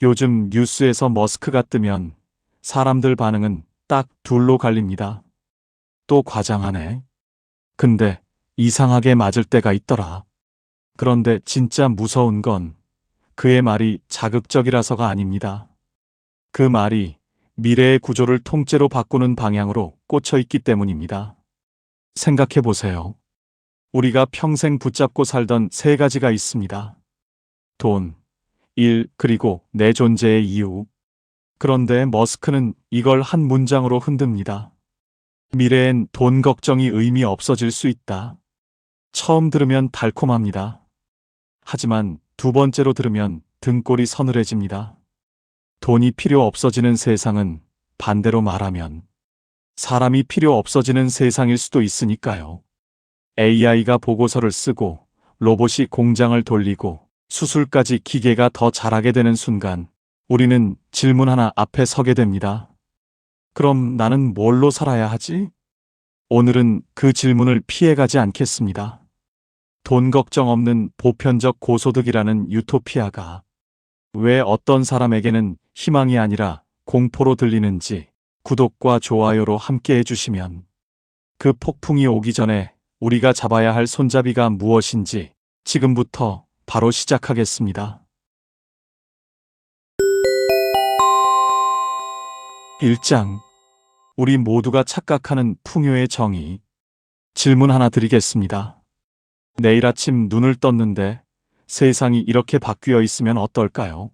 요즘 뉴스에서 머스크가 뜨면 사람들 반응은 딱 둘로 갈립니다. 또 과장하네. 근데 이상하게 맞을 때가 있더라. 그런데 진짜 무서운 건 그의 말이 자극적이라서가 아닙니다. 그 말이 미래의 구조를 통째로 바꾸는 방향으로 꽂혀 있기 때문입니다. 생각해 보세요. 우리가 평생 붙잡고 살던 세 가지가 있습니다. 돈, 일, 그리고 내 존재의 이유. 그런데 머스크는 이걸 한 문장으로 흔듭니다. 미래엔 돈 걱정이 의미 없어질 수 있다. 처음 들으면 달콤합니다. 하지만 두 번째로 들으면 등골이 서늘해집니다. 돈이 필요 없어지는 세상은 반대로 말하면 사람이 필요 없어지는 세상일 수도 있으니까요. AI가 보고서를 쓰고 로봇이 공장을 돌리고 수술까지 기계가 더 잘하게 되는 순간 우리는 질문 하나 앞에 서게 됩니다. 그럼 나는 뭘로 살아야 하지? 오늘은 그 질문을 피해가지 않겠습니다. 돈 걱정 없는 보편적 고소득이라는 유토피아가 왜 어떤 사람에게는 희망이 아니라 공포로 들리는지 구독과 좋아요로 함께 해주시면 그 폭풍이 오기 전에 우리가 잡아야 할 손잡이가 무엇인지 지금부터 바로 시작하겠습니다. 1장. 우리 모두가 착각하는 풍요의 정의. 질문 하나 드리겠습니다. 내일 아침 눈을 떴는데 세상이 이렇게 바뀌어 있으면 어떨까요?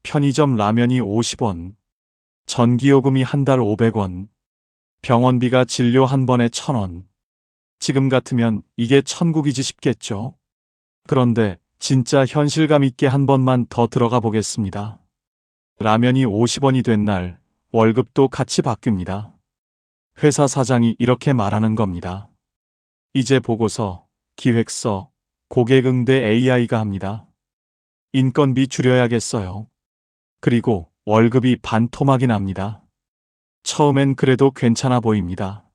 편의점 라면이 50원, 전기요금이 한 달 500원, 병원비가 진료 한 번에 1000원. 지금 같으면 이게 천국이지 싶겠죠? 그런데 진짜 현실감 있게 한 번만 더 들어가 보겠습니다. 라면이 50원이 된 날, 월급도 같이 바뀝니다. 회사 사장이 이렇게 말하는 겁니다. 이제 보고서, 기획서, 고객 응대 AI가 합니다. 인건비 줄여야겠어요. 그리고 월급이 반토막이 납니다. 처음엔 그래도 괜찮아 보입니다.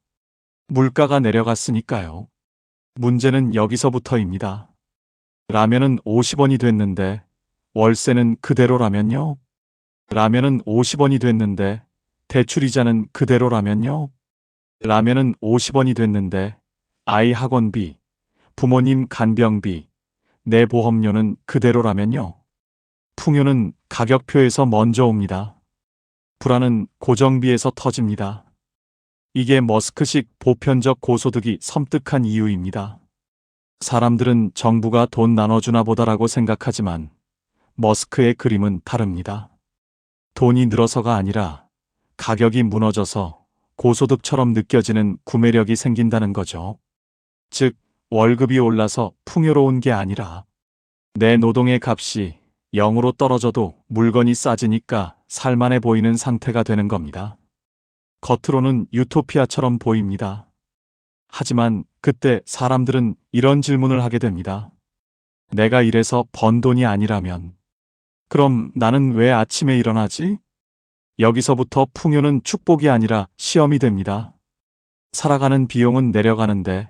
물가가 내려갔으니까요. 문제는 여기서부터입니다. 라면은 50원이 됐는데 월세는 그대로라면요? 라면은 50원이 됐는데 대출이자는 그대로라면요? 라면은 50원이 됐는데 아이 학원비, 부모님 간병비, 내 보험료는 그대로라면요? 풍요는 가격표에서 먼저 옵니다. 불안은 고정비에서 터집니다. 이게 머스크식 보편적 고소득이 섬뜩한 이유입니다. 사람들은 정부가 돈 나눠주나 보다라고 생각하지만 머스크의 그림은 다릅니다. 돈이 늘어서가 아니라 가격이 무너져서 고소득처럼 느껴지는 구매력이 생긴다는 거죠. 즉, 월급이 올라서 풍요로운 게 아니라 내 노동의 값이 0으로 떨어져도 물건이 싸지니까 살만해 보이는 상태가 되는 겁니다. 겉으로는 유토피아처럼 보입니다. 하지만 그때 사람들은 이런 질문을 하게 됩니다. 내가 이래서 번 돈이 아니라면 그럼 나는 왜 아침에 일어나지? 여기서부터 풍요는 축복이 아니라 시험이 됩니다. 살아가는 비용은 내려가는데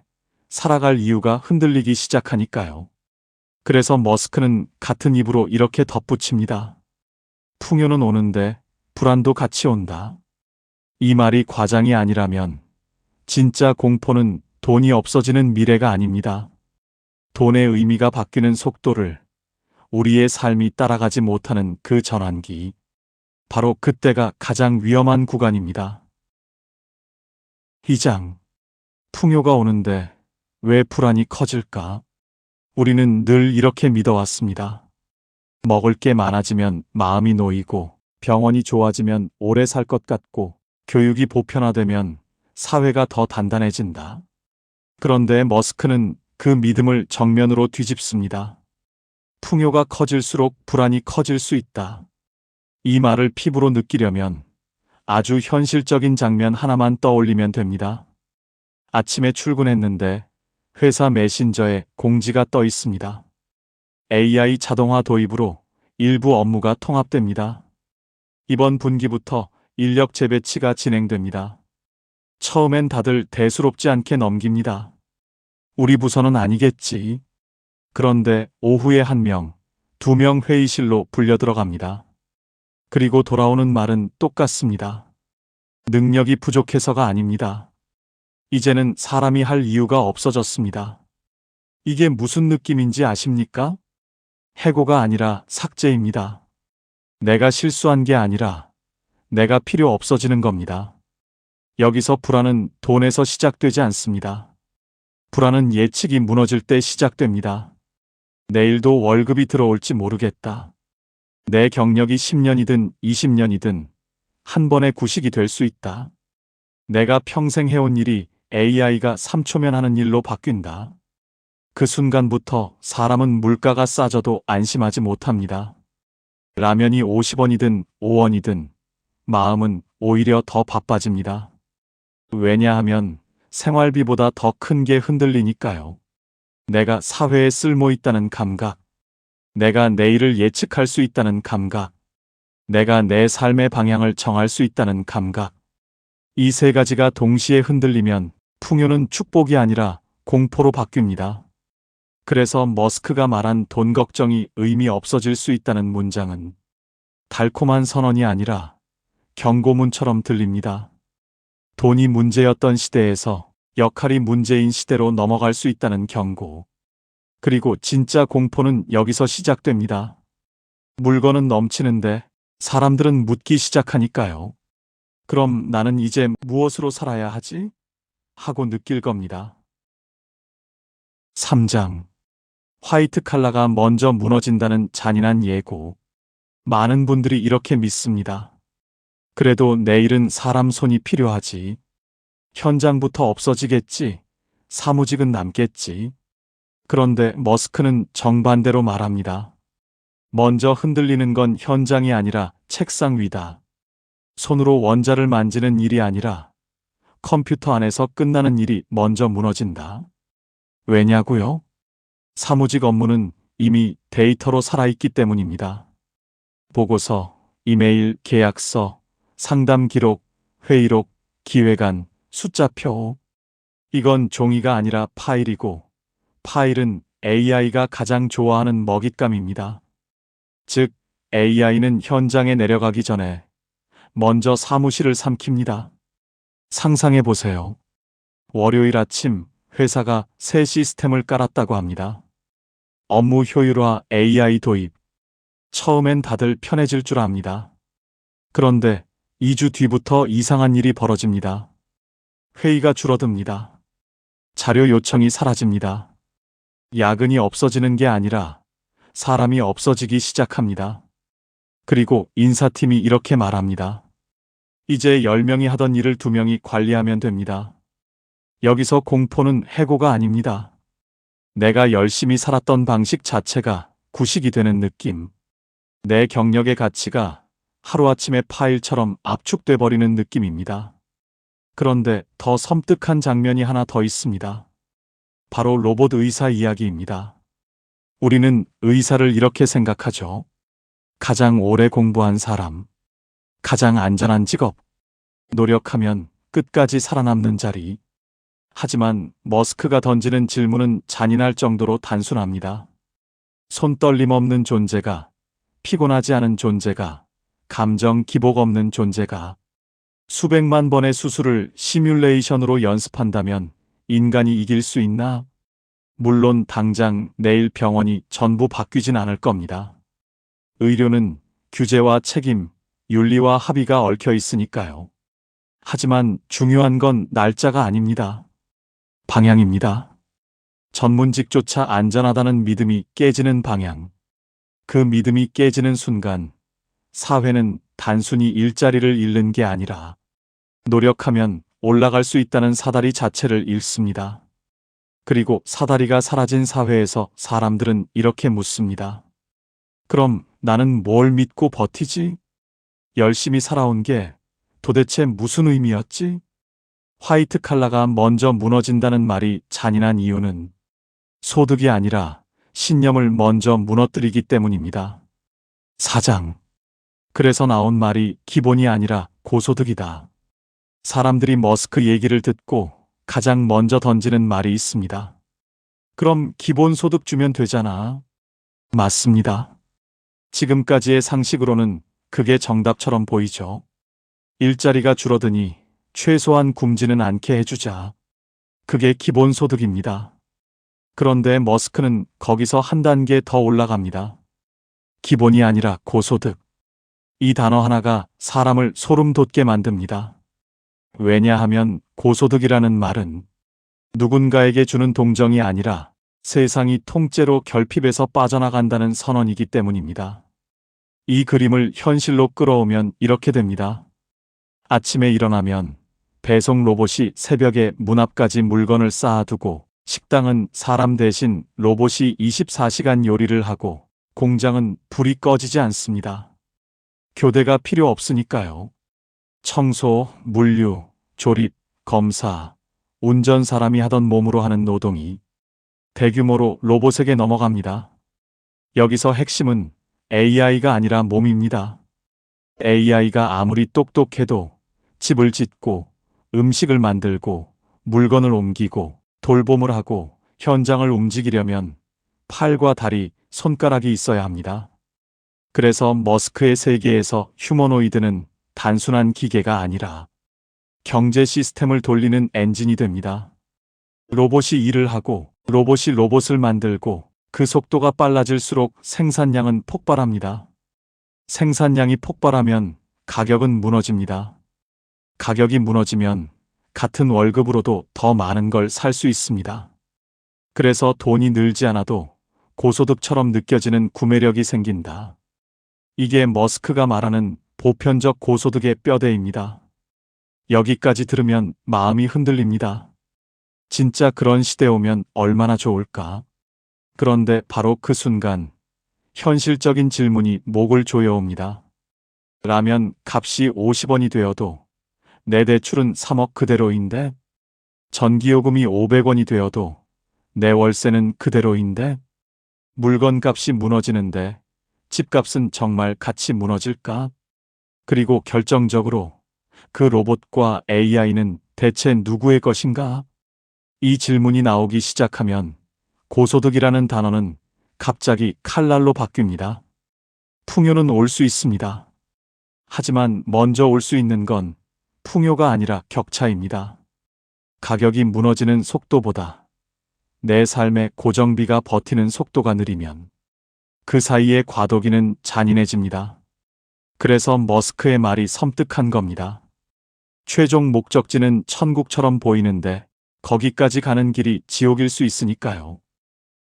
살아갈 이유가 흔들리기 시작하니까요. 그래서 머스크는 같은 입으로 이렇게 덧붙입니다. 풍요는 오는데 불안도 같이 온다. 이 말이 과장이 아니라면 진짜 공포는 돈이 없어지는 미래가 아닙니다. 돈의 의미가 바뀌는 속도를 우리의 삶이 따라가지 못하는 그 전환기. 바로 그때가 가장 위험한 구간입니다. 2장. 풍요가 오는데 왜 불안이 커질까? 우리는 늘 이렇게 믿어왔습니다. 먹을 게 많아지면 마음이 놓이고, 병원이 좋아지면 오래 살 것 같고, 교육이 보편화되면 사회가 더 단단해진다. 그런데 머스크는 그 믿음을 정면으로 뒤집습니다. 풍요가 커질수록 불안이 커질 수 있다. 이 말을 피부로 느끼려면 아주 현실적인 장면 하나만 떠올리면 됩니다. 아침에 출근했는데 회사 메신저에 공지가 떠 있습니다. AI 자동화 도입으로 일부 업무가 통합됩니다. 이번 분기부터 인력 재배치가 진행됩니다. 처음엔 다들 대수롭지 않게 넘깁니다. 우리 부서는 아니겠지. 그런데 오후에 1명, 2명 회의실로 불려 들어갑니다. 그리고 돌아오는 말은 똑같습니다. 능력이 부족해서가 아닙니다. 이제는 사람이 할 이유가 없어졌습니다. 이게 무슨 느낌인지 아십니까? 해고가 아니라 삭제입니다. 내가 실수한 게 아니라 내가 필요 없어지는 겁니다. 여기서 불안은 돈에서 시작되지 않습니다. 불안은 예측이 무너질 때 시작됩니다. 내일도 월급이 들어올지 모르겠다. 내 경력이 10년이든 20년이든 한 번의 구식이 될 수 있다. 내가 평생 해온 일이 AI가 3초면 하는 일로 바뀐다. 그 순간부터 사람은 물가가 싸져도 안심하지 못합니다. 라면이 50원이든 5원이든 마음은 오히려 더 바빠집니다. 왜냐하면 생활비보다 더 큰 게 흔들리니까요. 내가 사회에 쓸모 있다는 감각, 내가 내일을 예측할 수 있다는 감각, 내가 내 삶의 방향을 정할 수 있다는 감각. 이 세 가지가 동시에 흔들리면 풍요는 축복이 아니라 공포로 바뀝니다. 그래서 머스크가 말한 돈 걱정이 의미 없어질 수 있다는 문장은 달콤한 선언이 아니라 경고문처럼 들립니다. 돈이 문제였던 시대에서 역할이 문제인 시대로 넘어갈 수 있다는 경고. 그리고 진짜 공포는 여기서 시작됩니다. 물건은 넘치는데 사람들은 묻기 시작하니까요. 그럼 나는 이제 무엇으로 살아야 하지? 하고 느낄 겁니다. 3장. 화이트 칼라가 먼저 무너진다는 잔인한 예고. 많은 분들이 이렇게 믿습니다. 그래도 내일은 사람 손이 필요하지. 현장부터 없어지겠지. 사무직은 남겠지. 그런데 머스크는 정반대로 말합니다. 먼저 흔들리는 건 현장이 아니라 책상 위다. 손으로 원자를 만지는 일이 아니라 컴퓨터 안에서 끝나는 일이 먼저 무너진다. 왜냐고요? 사무직 업무는 이미 데이터로 살아있기 때문입니다. 보고서, 이메일, 계약서, 상담 기록, 회의록, 기획안, 숫자표. 이건 종이가 아니라 파일이고, 파일은 AI가 가장 좋아하는 먹잇감입니다. 즉, AI는 현장에 내려가기 전에 먼저 사무실을 삼킵니다. 상상해 보세요. 월요일 아침 회사가 새 시스템을 깔았다고 합니다. 업무 효율화 AI 도입. 처음엔 다들 편해질 줄 압니다. 그런데 2주 뒤부터 이상한 일이 벌어집니다. 회의가 줄어듭니다. 자료 요청이 사라집니다. 야근이 없어지는 게 아니라 사람이 없어지기 시작합니다. 그리고 인사팀이 이렇게 말합니다. 이제 10명이 하던 일을 2명이 관리하면 됩니다. 여기서 공포는 해고가 아닙니다. 내가 열심히 살았던 방식 자체가 구식이 되는 느낌. 내 경력의 가치가 하루아침에 파일처럼 압축돼 버리는 느낌입니다. 그런데 더 섬뜩한 장면이 하나 더 있습니다. 바로 로봇 의사 이야기입니다. 우리는 의사를 이렇게 생각하죠. 가장 오래 공부한 사람, 가장 안전한 직업, 노력하면 끝까지 살아남는 자리. 하지만 머스크가 던지는 질문은 잔인할 정도로 단순합니다. 손떨림 없는 존재가, 피곤하지 않은 존재가, 감정 기복 없는 존재가, 수백만 번의 수술을 시뮬레이션으로 연습한다면 인간이 이길 수 있나? 물론 당장 내일 병원이 전부 바뀌진 않을 겁니다. 의료는 규제와 책임, 윤리와 합의가 얽혀 있으니까요. 하지만 중요한 건 날짜가 아닙니다. 방향입니다. 전문직조차 안전하다는 믿음이 깨지는 방향. 그 믿음이 깨지는 순간 사회는 단순히 일자리를 잃는 게 아니라 노력하면 올라갈 수 있다는 사다리 자체를 잃습니다. 그리고 사다리가 사라진 사회에서 사람들은 이렇게 묻습니다. 그럼 나는 뭘 믿고 버티지? 열심히 살아온 게 도대체 무슨 의미였지? 화이트 칼라가 먼저 무너진다는 말이 잔인한 이유는 소득이 아니라 신념을 먼저 무너뜨리기 때문입니다. 4장. 그래서 나온 말이 기본이 아니라 고소득이다. 사람들이 머스크 얘기를 듣고 가장 먼저 던지는 말이 있습니다. 그럼 기본소득 주면 되잖아. 맞습니다. 지금까지의 상식으로는 그게 정답처럼 보이죠. 일자리가 줄어드니 최소한 굶지는 않게 해주자. 그게 기본소득입니다. 그런데 머스크는 거기서 한 단계 더 올라갑니다. 기본이 아니라 고소득. 이 단어 하나가 사람을 소름 돋게 만듭니다. 왜냐하면 고소득이라는 말은 누군가에게 주는 동정이 아니라 세상이 통째로 결핍에서 빠져나간다는 선언이기 때문입니다. 이 그림을 현실로 끌어오면 이렇게 됩니다. 아침에 일어나면 배송 로봇이 새벽에 문 앞까지 물건을 쌓아두고, 식당은 사람 대신 로봇이 24시간 요리를 하고, 공장은 불이 꺼지지 않습니다. 교대가 필요 없으니까요. 청소, 물류, 조립, 검사, 운전, 사람이 하던 몸으로 하는 노동이 대규모로 로봇에게 넘어갑니다. 여기서 핵심은 AI가 아니라 몸입니다. AI가 아무리 똑똑해도 집을 짓고, 음식을 만들고, 물건을 옮기고, 돌봄을 하고, 현장을 움직이려면 팔과 다리, 손가락이 있어야 합니다. 그래서 머스크의 세계에서 휴머노이드는 단순한 기계가 아니라 경제 시스템을 돌리는 엔진이 됩니다. 로봇이 일을 하고, 로봇이 로봇을 만들고, 그 속도가 빨라질수록 생산량은 폭발합니다. 생산량이 폭발하면 가격은 무너집니다. 가격이 무너지면 같은 월급으로도 더 많은 걸 살 수 있습니다. 그래서 돈이 늘지 않아도 고소득처럼 느껴지는 구매력이 생긴다. 이게 머스크가 말하는 보편적 고소득의 뼈대입니다. 여기까지 들으면 마음이 흔들립니다. 진짜 그런 시대 오면 얼마나 좋을까? 그런데 바로 그 순간 현실적인 질문이 목을 조여옵니다. 라면 값이 50원이 되어도 내 대출은 3억 그대로인데? 전기요금이 500원이 되어도 내 월세는 그대로인데? 물건 값이 무너지는데 집값은 정말 같이 무너질까? 그리고 결정적으로 그 로봇과 AI는 대체 누구의 것인가? 이 질문이 나오기 시작하면 고소득이라는 단어는 갑자기 칼날로 바뀝니다. 풍요는 올 수 있습니다. 하지만 먼저 올 수 있는 건 풍요가 아니라 격차입니다. 가격이 무너지는 속도보다 내 삶의 고정비가 버티는 속도가 느리면 그 사이의 과도기는 잔인해집니다. 그래서 머스크의 말이 섬뜩한 겁니다. 최종 목적지는 천국처럼 보이는데 거기까지 가는 길이 지옥일 수 있으니까요.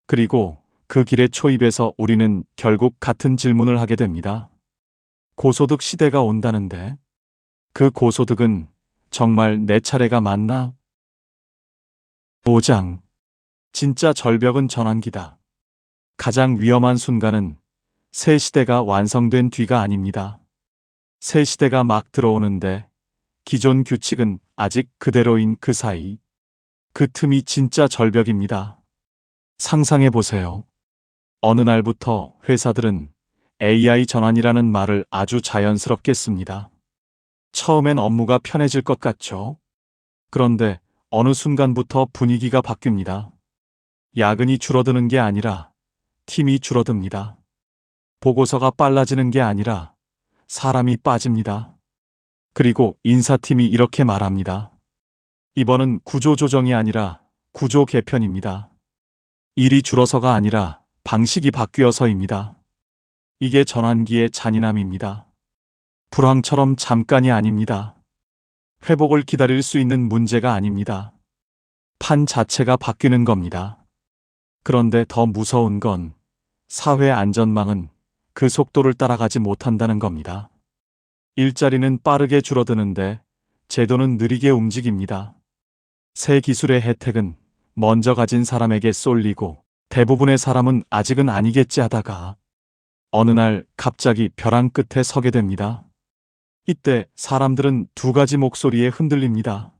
그리고 그 길의 초입에서 우리는 결국 같은 질문을 하게 됩니다. 고소득 시대가 온다는데 그 고소득은 정말 내 차례가 맞나? 5장. 진짜 절벽은 전환기다. 가장 위험한 순간은 새 시대가 완성된 뒤가 아닙니다. 새 시대가 막 들어오는데 기존 규칙은 아직 그대로인 그 사이. 그 틈이 진짜 절벽입니다. 상상해 보세요. 어느 날부터 회사들은 AI 전환이라는 말을 아주 자연스럽게 씁니다. 처음엔 업무가 편해질 것 같죠? 그런데 어느 순간부터 분위기가 바뀝니다. 야근이 줄어드는 게 아니라 팀이 줄어듭니다. 보고서가 빨라지는 게 아니라 사람이 빠집니다. 그리고 인사팀이 이렇게 말합니다. 이번은 구조 조정이 아니라 구조 개편입니다. 일이 줄어서가 아니라 방식이 바뀌어서입니다. 이게 전환기의 잔인함입니다. 불황처럼 잠깐이 아닙니다. 회복을 기다릴 수 있는 문제가 아닙니다. 판 자체가 바뀌는 겁니다. 그런데 더 무서운 건 사회 안전망은 그 속도를 따라가지 못한다는 겁니다. 일자리는 빠르게 줄어드는데 제도는 느리게 움직입니다. 새 기술의 혜택은 먼저 가진 사람에게 쏠리고 대부분의 사람은 아직은 아니겠지 하다가 어느 날 갑자기 벼랑 끝에 서게 됩니다. 이때 사람들은 두 가지 목소리에 흔들립니다.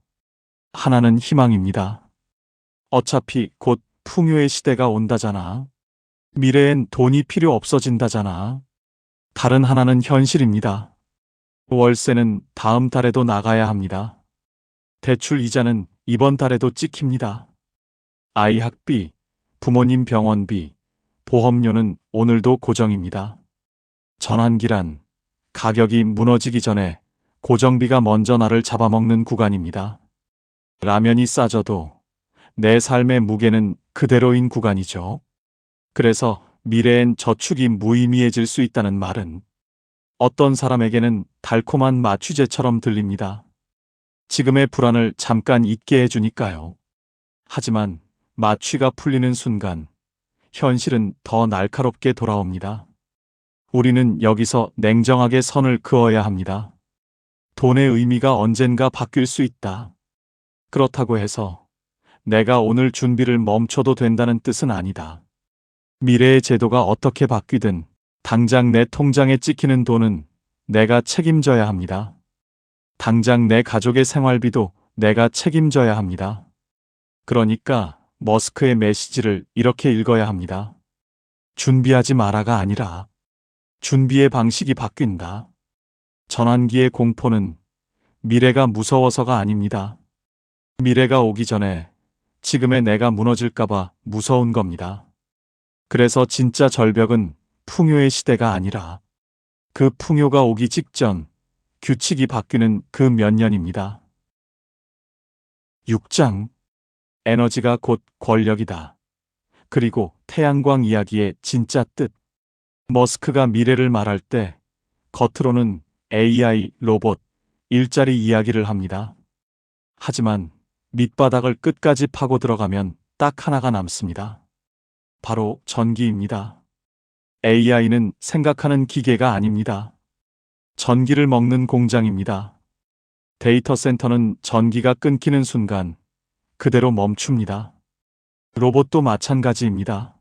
하나는 희망입니다. 어차피 곧 풍요의 시대가 온다잖아. 미래엔 돈이 필요 없어진다잖아. 다른 하나는 현실입니다. 월세는 다음 달에도 나가야 합니다. 대출 이자는 이번 달에도 찍힙니다. 아이 학비, 부모님 병원비, 보험료는 오늘도 고정입니다. 전환기란 가격이 무너지기 전에 고정비가 먼저 나를 잡아먹는 구간입니다. 라면이 싸져도 내 삶의 무게는 그대로인 구간이죠. 그래서 미래엔 저축이 무의미해질 수 있다는 말은 어떤 사람에게는 달콤한 마취제처럼 들립니다. 지금의 불안을 잠깐 잊게 해주니까요. 하지만 마취가 풀리는 순간 현실은 더 날카롭게 돌아옵니다. 우리는 여기서 냉정하게 선을 그어야 합니다. 돈의 의미가 언젠가 바뀔 수 있다. 그렇다고 해서 내가 오늘 준비를 멈춰도 된다는 뜻은 아니다. 미래의 제도가 어떻게 바뀌든 당장 내 통장에 찍히는 돈은 내가 책임져야 합니다. 당장 내 가족의 생활비도 내가 책임져야 합니다. 그러니까 머스크의 메시지를 이렇게 읽어야 합니다. 준비하지 마라가 아니라 준비의 방식이 바뀐다. 전환기의 공포는 미래가 무서워서가 아닙니다. 미래가 오기 전에 지금의 내가 무너질까봐 무서운 겁니다. 그래서 진짜 절벽은 풍요의 시대가 아니라 그 풍요가 오기 직전 규칙이 바뀌는 그 몇 년입니다. 6장 에너지가 곧 권력이다. 그리고 태양광 이야기의 진짜 뜻. 머스크가 미래를 말할 때 겉으로는 AI, 로봇, 일자리 이야기를 합니다. 하지만 밑바닥을 끝까지 파고 들어가면 딱 하나가 남습니다. 바로 전기입니다. AI는 생각하는 기계가 아닙니다. 전기를 먹는 공장입니다. 데이터 센터는 전기가 끊기는 순간 그대로 멈춥니다. 로봇도 마찬가지입니다.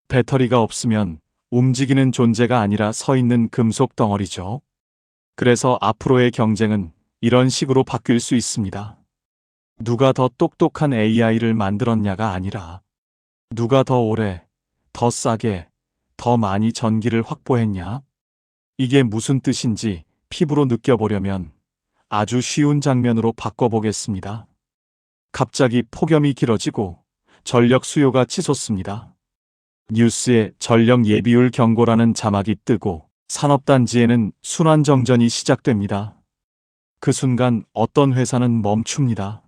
배터리가 없으면 움직이는 존재가 아니라 서 있는 금속 덩어리죠. 그래서 앞으로의 경쟁은 이런 식으로 바뀔 수 있습니다. 누가 더 똑똑한 AI를 만들었냐가 아니라 누가 더 오래, 더 싸게, 더 많이 전기를 확보했냐? 이게 무슨 뜻인지 피부로 느껴보려면 아주 쉬운 장면으로 바꿔보겠습니다. 갑자기 폭염이 길어지고 전력 수요가 치솟습니다. 뉴스에 전력 예비율 경고라는 자막이 뜨고 산업단지에는 순환정전이 시작됩니다. 그 순간 어떤 회사는 멈춥니다.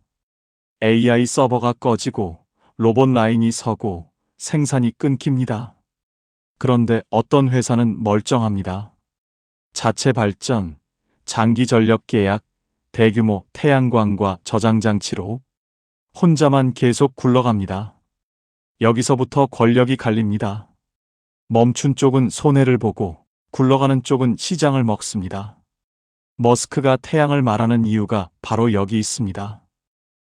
AI 서버가 꺼지고 로봇 라인이 서고 생산이 끊깁니다. 그런데 어떤 회사는 멀쩡합니다. 자체 발전, 장기 전력 계약, 대규모 태양광과 저장 장치로 혼자만 계속 굴러갑니다. 여기서부터 권력이 갈립니다. 멈춘 쪽은 손해를 보고 굴러가는 쪽은 시장을 먹습니다. 머스크가 태양을 말하는 이유가 바로 여기 있습니다.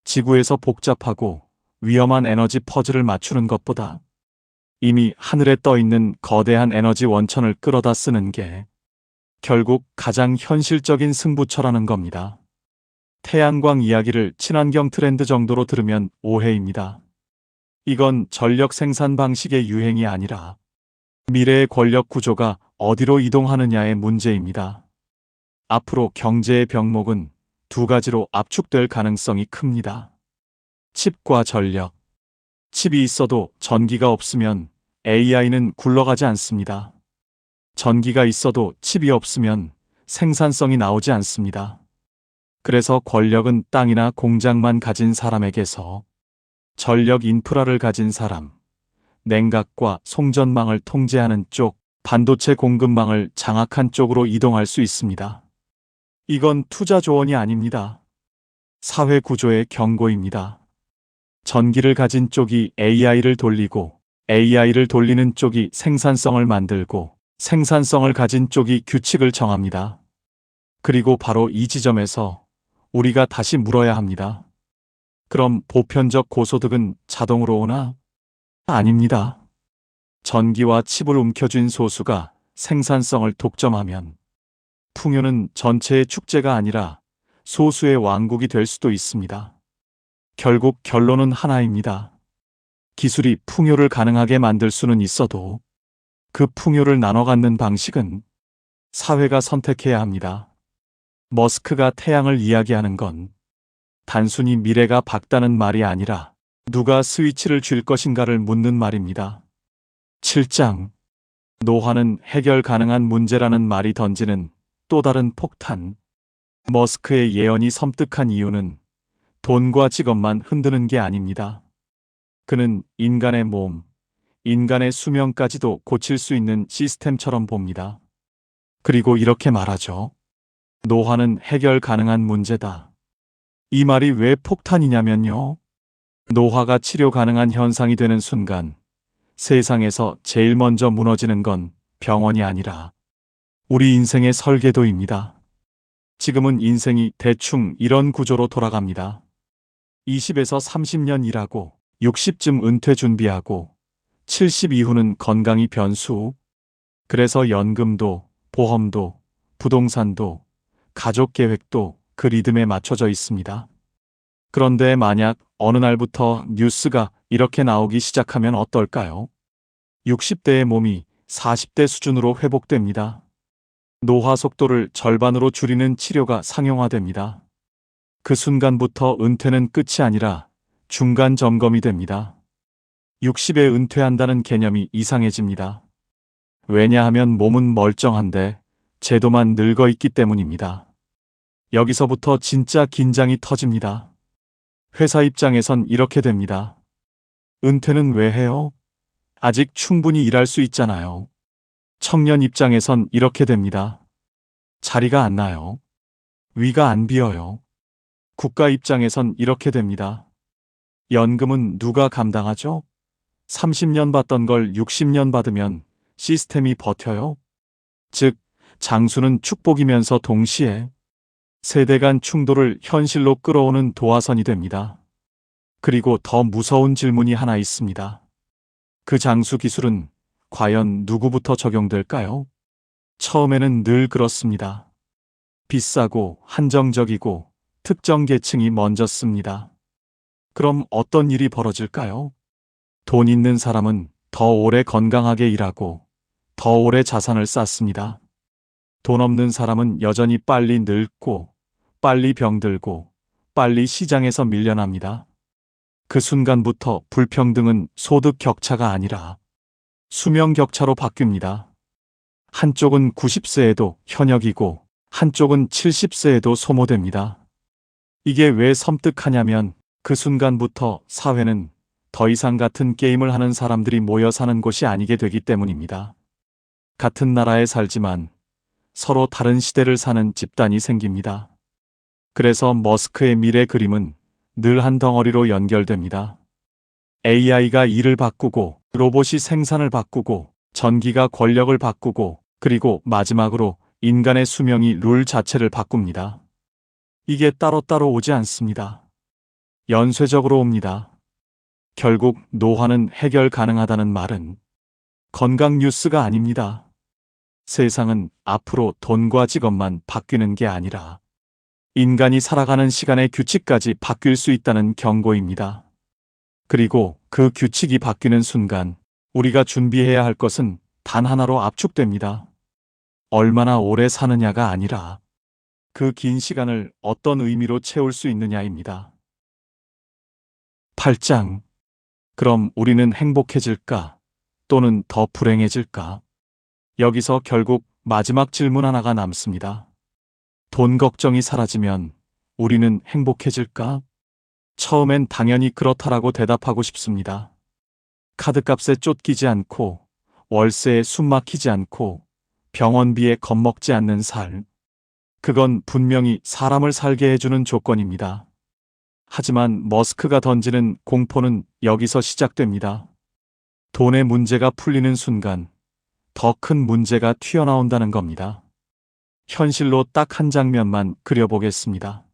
지구에서 복잡하고 위험한 에너지 퍼즐을 맞추는 것보다 이미 하늘에 떠 있는 거대한 에너지 원천을 끌어다 쓰는 게 결국 가장 현실적인 승부처라는 겁니다. 태양광 이야기를 친환경 트렌드 정도로 들으면 오해입니다. 이건 전력 생산 방식의 유행이 아니라 미래의 권력 구조가 어디로 이동하느냐의 문제입니다. 앞으로 경제의 병목은 두 가지로 압축될 가능성이 큽니다. 칩과 전력. 칩이 있어도 전기가 없으면 AI는 굴러가지 않습니다. 전기가 있어도 칩이 없으면 생산성이 나오지 않습니다. 그래서 권력은 땅이나 공장만 가진 사람에게서 전력 인프라를 가진 사람, 냉각과 송전망을 통제하는 쪽, 반도체 공급망을 장악한 쪽으로 이동할 수 있습니다. 이건 투자 조언이 아닙니다. 사회 구조의 경고입니다. 전기를 가진 쪽이 AI를 돌리고 AI를 돌리는 쪽이 생산성을 만들고 생산성을 가진 쪽이 규칙을 정합니다. 그리고 바로 이 지점에서 우리가 다시 물어야 합니다. 그럼 보편적 고소득은 자동으로 오나? 아닙니다. 전기와 칩을 움켜쥔 소수가 생산성을 독점하면 풍요는 전체의 축제가 아니라 소수의 왕국이 될 수도 있습니다. 결국 결론은 하나입니다. 기술이 풍요를 가능하게 만들 수는 있어도 그 풍요를 나눠 갖는 방식은 사회가 선택해야 합니다. 머스크가 태양을 이야기하는 건 단순히 미래가 밝다는 말이 아니라 누가 스위치를 쥘 것인가를 묻는 말입니다. 7장 노화는 해결 가능한 문제라는 말이 던지는 또 다른 폭탄. 머스크의 예언이 섬뜩한 이유는 돈과 직업만 흔드는 게 아닙니다. 그는 인간의 몸, 인간의 수명까지도 고칠 수 있는 시스템처럼 봅니다. 그리고 이렇게 말하죠. 노화는 해결 가능한 문제다. 이 말이 왜 폭탄이냐면요. 노화가 치료 가능한 현상이 되는 순간 세상에서 제일 먼저 무너지는 건 병원이 아니라 우리 인생의 설계도입니다. 지금은 인생이 대충 이런 구조로 돌아갑니다. 20에서 30년 일하고 60쯤 은퇴 준비하고 70 이후는 건강이 변수. 그래서 연금도 보험도 부동산도 가족 계획도 그 리듬에 맞춰져 있습니다. 그런데 만약 어느 날부터 뉴스가 이렇게 나오기 시작하면 어떨까요? 60대의 몸이 40대 수준으로 회복됩니다. 노화 속도를 절반으로 줄이는 치료가 상용화됩니다. 그 순간부터 은퇴는 끝이 아니라 중간 점검이 됩니다. 60에 은퇴한다는 개념이 이상해집니다. 왜냐하면 몸은 멀쩡한데 제도만 늙어 있기 때문입니다. 여기서부터 진짜 긴장이 터집니다. 회사 입장에선 이렇게 됩니다. 은퇴는 왜 해요? 아직 충분히 일할 수 있잖아요. 청년 입장에선 이렇게 됩니다. 자리가 안 나요. 위가 안 비어요. 국가 입장에선 이렇게 됩니다. 연금은 누가 감당하죠? 30년 받던 걸 60년 받으면 시스템이 버텨요? 즉, 장수는 축복이면서 동시에 세대 간 충돌을 현실로 끌어오는 도화선이 됩니다. 그리고 더 무서운 질문이 하나 있습니다. 그 장수 기술은 과연 누구부터 적용될까요? 처음에는 늘 그렇습니다. 비싸고 한정적이고 특정 계층이 먼저 씁니다. 그럼 어떤 일이 벌어질까요? 돈 있는 사람은 더 오래 건강하게 일하고 더 오래 자산을 쌓습니다. 돈 없는 사람은 여전히 빨리 늙고 빨리 병들고 빨리 시장에서 밀려납니다. 그 순간부터 불평등은 소득 격차가 아니라 수명 격차로 바뀝니다. 한쪽은 90세에도 현역이고 한쪽은 70세에도 소모됩니다. 이게 왜 섬뜩하냐면 그 순간부터 사회는 더 이상 같은 게임을 하는 사람들이 모여 사는 곳이 아니게 되기 때문입니다. 같은 나라에 살지만 서로 다른 시대를 사는 집단이 생깁니다. 그래서 머스크의 미래 그림은 늘 한 덩어리로 연결됩니다. AI가 일을 바꾸고 로봇이 생산을 바꾸고 전기가 권력을 바꾸고 그리고 마지막으로 인간의 수명이 룰 자체를 바꿉니다. 이게 따로따로 오지 않습니다. 연쇄적으로 옵니다. 결국 노화는 해결 가능하다는 말은 건강 뉴스가 아닙니다. 세상은 앞으로 돈과 직업만 바뀌는 게 아니라 인간이 살아가는 시간의 규칙까지 바뀔 수 있다는 경고입니다. 그리고 그 규칙이 바뀌는 순간 우리가 준비해야 할 것은 단 하나로 압축됩니다. 얼마나 오래 사느냐가 아니라 그 긴 시간을 어떤 의미로 채울 수 있느냐입니다. 8장. 그럼 우리는 행복해질까? 또는 더 불행해질까? 여기서 결국 마지막 질문 하나가 남습니다. 돈 걱정이 사라지면 우리는 행복해질까? 처음엔 당연히 그렇다라고 대답하고 싶습니다. 카드값에 쫓기지 않고 월세에 숨막히지 않고 병원비에 겁먹지 않는 삶. 그건 분명히 사람을 살게 해주는 조건입니다. 하지만 머스크가 던지는 공포는 여기서 시작됩니다. 돈의 문제가 풀리는 순간 더 큰 문제가 튀어나온다는 겁니다. 현실로 딱 한 장면만 그려보겠습니다.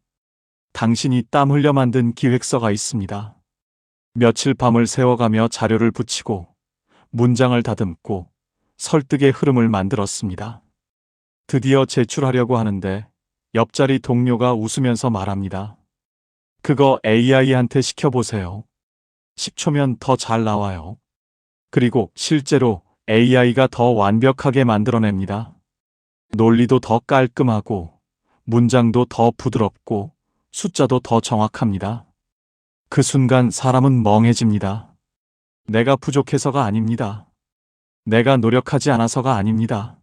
당신이 땀 흘려 만든 기획서가 있습니다. 며칠 밤을 새워가며 자료를 붙이고 문장을 다듬고 설득의 흐름을 만들었습니다. 드디어 제출하려고 하는데 옆자리 동료가 웃으면서 말합니다. 그거 AI한테 시켜보세요. 10초면 더 잘 나와요. 그리고 실제로 AI가 더 완벽하게 만들어냅니다. 논리도 더 깔끔하고 문장도 더 부드럽고 숫자도 더 정확합니다. 그 순간 사람은 멍해집니다. 내가 부족해서가 아닙니다. 내가 노력하지 않아서가 아닙니다.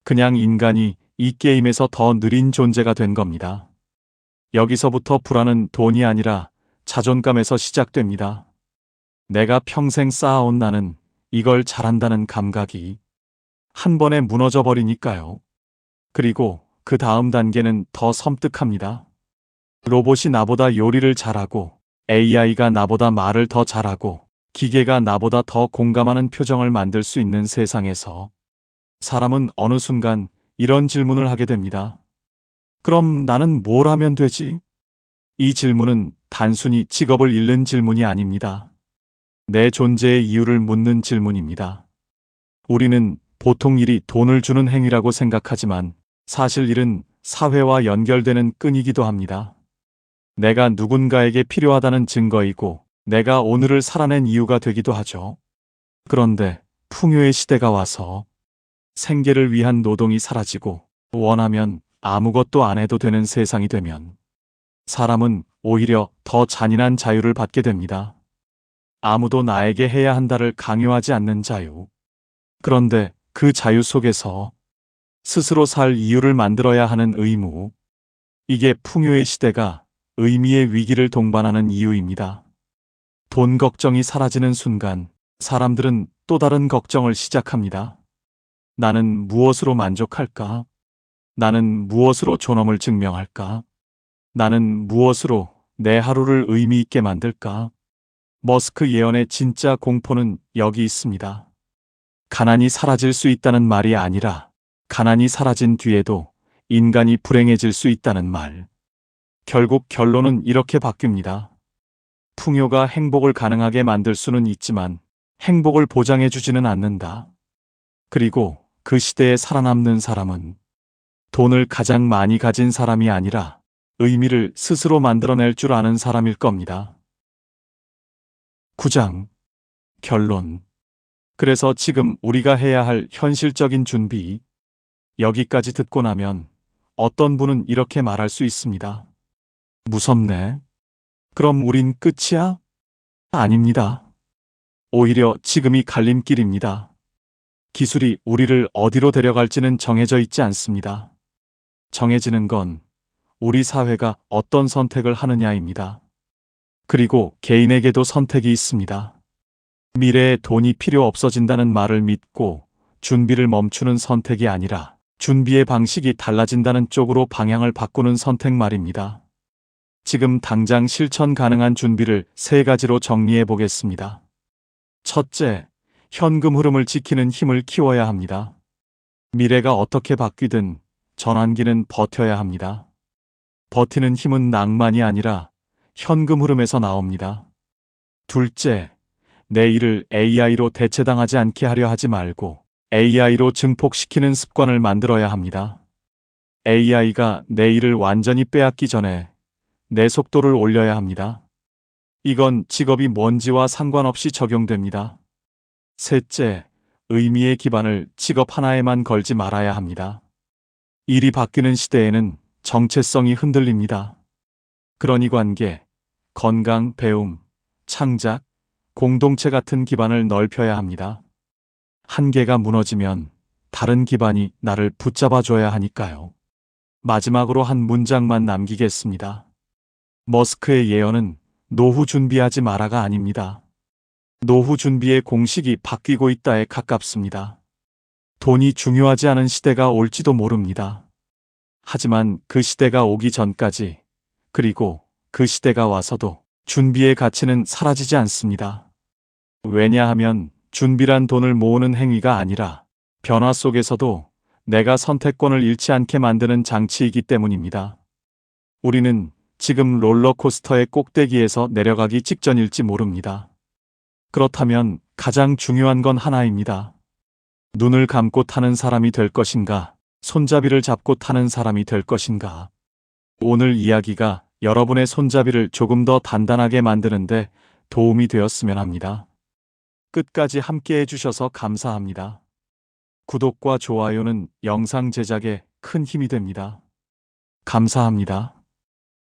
그냥 인간이 이 게임에서 더 느린 존재가 된 겁니다. 여기서부터 불안은 돈이 아니라 자존감에서 시작됩니다. 내가 평생 쌓아온 나는 이걸 잘한다는 감각이 한 번에 무너져 버리니까요. 그리고 그 다음 단계는 더 섬뜩합니다. 로봇이 나보다 요리를 잘하고 AI가 나보다 말을 더 잘하고 기계가 나보다 더 공감하는 표정을 만들 수 있는 세상에서 사람은 어느 순간 이런 질문을 하게 됩니다. 그럼 나는 뭘 하면 되지? 이 질문은 단순히 직업을 잃는 질문이 아닙니다. 내 존재의 이유를 묻는 질문입니다. 우리는 보통 일이 돈을 주는 행위라고 생각하지만 사실 일은 사회와 연결되는 끈이기도 합니다. 내가 누군가에게 필요하다는 증거이고 내가 오늘을 살아낸 이유가 되기도 하죠. 그런데 풍요의 시대가 와서 생계를 위한 노동이 사라지고 원하면 아무것도 안 해도 되는 세상이 되면 사람은 오히려 더 잔인한 자유를 받게 됩니다. 아무도 나에게 해야 한다를 강요하지 않는 자유. 그런데 그 자유 속에서 스스로 살 이유를 만들어야 하는 의무. 이게 풍요의 시대가 의미의 위기를 동반하는 이유입니다. 돈 걱정이 사라지는 순간 사람들은 또 다른 걱정을 시작합니다. 나는 무엇으로 만족할까? 나는 무엇으로 존엄을 증명할까? 나는 무엇으로 내 하루를 의미 있게 만들까? 머스크 예언의 진짜 공포는 여기 있습니다. 가난이 사라질 수 있다는 말이 아니라 가난이 사라진 뒤에도 인간이 불행해질 수 있다는 말. 결국 결론은 이렇게 바뀝니다. 풍요가 행복을 가능하게 만들 수는 있지만 행복을 보장해 주지는 않는다. 그리고 그 시대에 살아남는 사람은 돈을 가장 많이 가진 사람이 아니라 의미를 스스로 만들어낼 줄 아는 사람일 겁니다. 9장 결론. 그래서 지금 우리가 해야 할 현실적인 준비. 여기까지 듣고 나면 어떤 분은 이렇게 말할 수 있습니다. 무섭네. 그럼 우린 끝이야? 아닙니다. 오히려 지금이 갈림길입니다. 기술이 우리를 어디로 데려갈지는 정해져 있지 않습니다. 정해지는 건 우리 사회가 어떤 선택을 하느냐입니다. 그리고 개인에게도 선택이 있습니다. 미래에 돈이 필요 없어진다는 말을 믿고 준비를 멈추는 선택이 아니라 준비의 방식이 달라진다는 쪽으로 방향을 바꾸는 선택 말입니다. 지금 당장 실천 가능한 준비를 3가지로 정리해 보겠습니다. 첫째, 현금 흐름을 지키는 힘을 키워야 합니다. 미래가 어떻게 바뀌든 전환기는 버텨야 합니다. 버티는 힘은 낭만이 아니라 현금 흐름에서 나옵니다. 둘째, 내 일을 AI로 대체당하지 않게 하려 하지 말고 AI로 증폭시키는 습관을 만들어야 합니다. AI가 내 일을 완전히 빼앗기 전에 내 속도를 올려야 합니다. 이건 직업이 뭔지와 상관없이 적용됩니다. 셋째, 의미의 기반을 직업 하나에만 걸지 말아야 합니다. 일이 바뀌는 시대에는 정체성이 흔들립니다. 그러니 관계, 건강, 배움, 창작, 공동체 같은 기반을 넓혀야 합니다. 한 개가 무너지면 다른 기반이 나를 붙잡아줘야 하니까요. 마지막으로 한 문장만 남기겠습니다. 머스크의 예언은 노후 준비하지 마라가 아닙니다. 노후 준비의 공식이 바뀌고 있다에 가깝습니다. 돈이 중요하지 않은 시대가 올지도 모릅니다. 하지만 그 시대가 오기 전까지, 그리고 그 시대가 와서도 준비의 가치는 사라지지 않습니다. 왜냐하면 준비란 돈을 모으는 행위가 아니라 변화 속에서도 내가 선택권을 잃지 않게 만드는 장치이기 때문입니다. 우리는 지금 롤러코스터의 꼭대기에서 내려가기 직전일지 모릅니다. 그렇다면 가장 중요한 건 하나입니다. 눈을 감고 타는 사람이 될 것인가, 손잡이를 잡고 타는 사람이 될 것인가. 오늘 이야기가 여러분의 손잡이를 조금 더 단단하게 만드는데 도움이 되었으면 합니다. 끝까지 함께 해주셔서 감사합니다. 구독과 좋아요는 영상 제작에 큰 힘이 됩니다. 감사합니다.